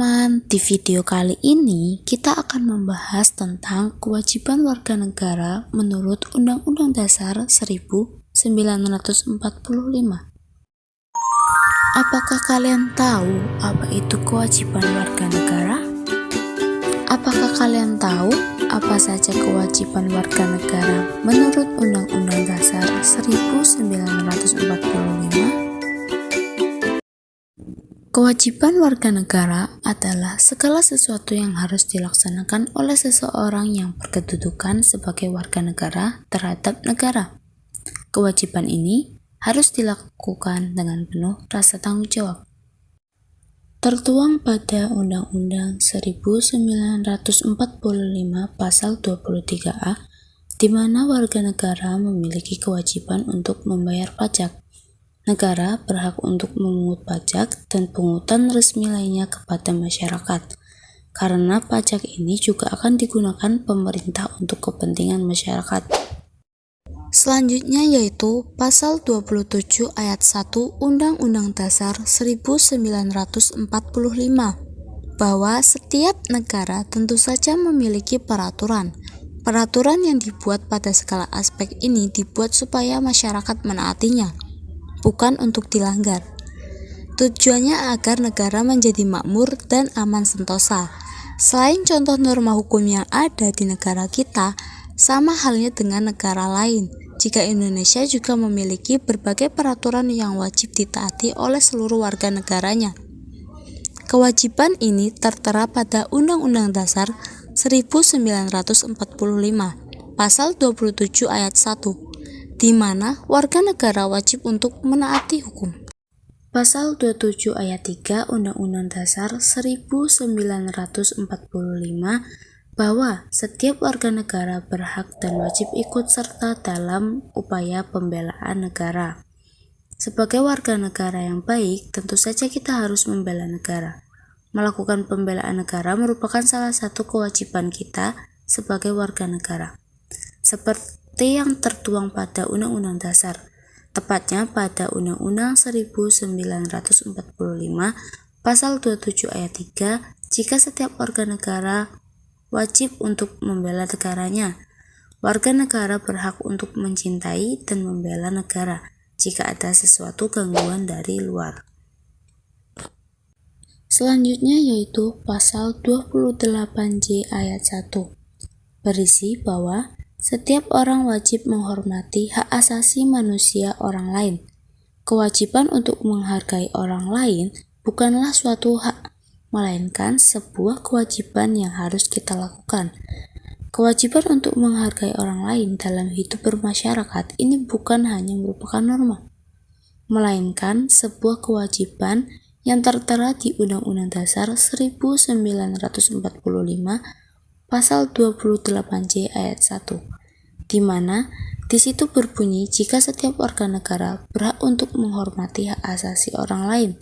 teman-teman, di video kali ini kita akan membahas tentang kewajiban warga negara menurut Undang-Undang Dasar 1945. Apakah kalian tahu apa itu kewajiban warga negara? Apakah kalian tahu apa saja kewajiban warga negara menurut Undang-Undang Dasar 1945? Kewajiban warga negara adalah segala sesuatu yang harus dilaksanakan oleh seseorang yang berkedudukan sebagai warga negara terhadap negara. Kewajiban ini harus dilakukan dengan penuh rasa tanggung jawab. Tertuang pada Undang-Undang 1945 Pasal 23A, di mana warga negara memiliki kewajiban untuk membayar pajak. Negara berhak untuk memungut pajak dan pungutan resmi lainnya kepada masyarakat, karena pajak ini juga akan digunakan pemerintah untuk kepentingan masyarakat. Selanjutnya yaitu Pasal 27 Ayat 1 Undang-Undang Dasar 1945, bahwa setiap negara tentu saja memiliki peraturan. Peraturan yang dibuat pada segala aspek ini dibuat supaya masyarakat menaatinya, bukan untuk dilanggar. Tujuannya agar negara menjadi makmur dan aman sentosa. Selain contoh norma hukum yang ada di negara kita, sama halnya dengan negara lain, jika Indonesia juga memiliki berbagai peraturan yang wajib ditaati oleh seluruh warga negaranya. Kewajiban ini tertera pada Undang-Undang Dasar 1945, Pasal 27 Ayat 1, di mana warga negara wajib untuk menaati hukum. Pasal 27 Ayat 3 Undang-Undang Dasar 1945, bahwa setiap warga negara berhak dan wajib ikut serta dalam upaya pembelaan negara. Sebagai warga negara yang baik, tentu saja kita harus membela negara. Melakukan pembelaan negara merupakan salah satu kewajiban kita sebagai warga negara, seperti yang tertuang pada Undang-Undang Dasar, tepatnya pada Undang-Undang 1945 Pasal 27 Ayat 3, jika setiap warga negara wajib untuk membela negaranya. Warga negara berhak untuk mencintai dan membela negara jika ada sesuatu gangguan dari luar. Selanjutnya yaitu Pasal 28J Ayat 1, berisi bahwa setiap orang wajib menghormati hak asasi manusia orang lain. Kewajiban untuk menghargai orang lain bukanlah suatu hak, melainkan sebuah kewajiban yang harus kita lakukan. Kewajiban untuk menghargai orang lain dalam hidup bermasyarakat ini bukan hanya merupakan norma, melainkan sebuah kewajiban yang tertera di Undang-Undang Dasar 1945 Pasal 28J Ayat 1, di mana di situ berbunyi jika setiap warga negara berhak untuk menghormati hak asasi orang lain,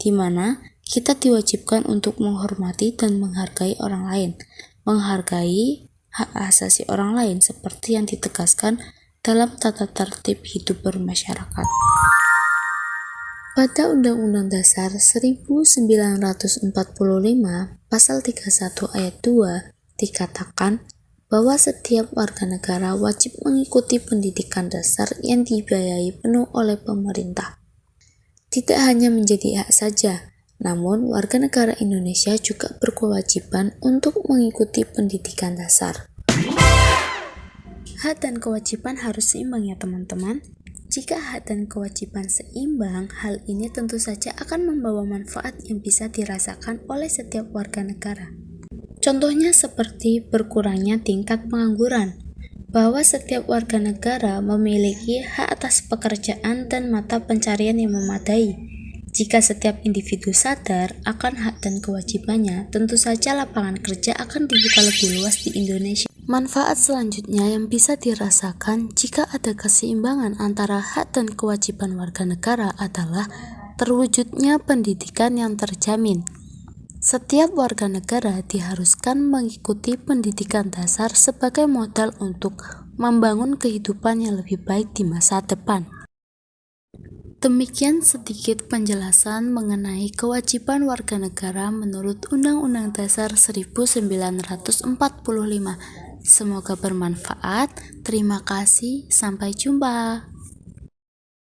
di mana kita diwajibkan untuk menghormati dan menghargai orang lain, menghargai hak asasi orang lain seperti yang ditegaskan dalam tata tertib hidup bermasyarakat. Pada Undang-Undang Dasar 1945 Pasal 31 Ayat 2 dikatakan bahwa setiap warga negara wajib mengikuti pendidikan dasar yang dibiayai penuh oleh pemerintah. Tidak hanya menjadi hak saja, namun warga negara Indonesia juga berkewajiban untuk mengikuti pendidikan dasar. Hak dan kewajiban harus seimbang ya teman-teman. Jika hak dan kewajiban seimbang, hal ini tentu saja akan membawa manfaat yang bisa dirasakan oleh setiap warga negara. Contohnya seperti berkurangnya tingkat pengangguran, bahwa setiap warga negara memiliki hak atas pekerjaan dan mata pencarian yang memadai. Jika setiap individu sadar akan hak dan kewajibannya, tentu saja lapangan kerja akan dibuka lebih luas di Indonesia. Manfaat selanjutnya yang bisa dirasakan jika ada keseimbangan antara hak dan kewajiban warga negara adalah terwujudnya pendidikan yang terjamin. Setiap warga negara diharuskan mengikuti pendidikan dasar sebagai modal untuk membangun kehidupan yang lebih baik di masa depan. Demikian sedikit penjelasan mengenai kewajiban warga negara menurut Undang-Undang Dasar 1945. Semoga bermanfaat. Terima kasih. Sampai jumpa.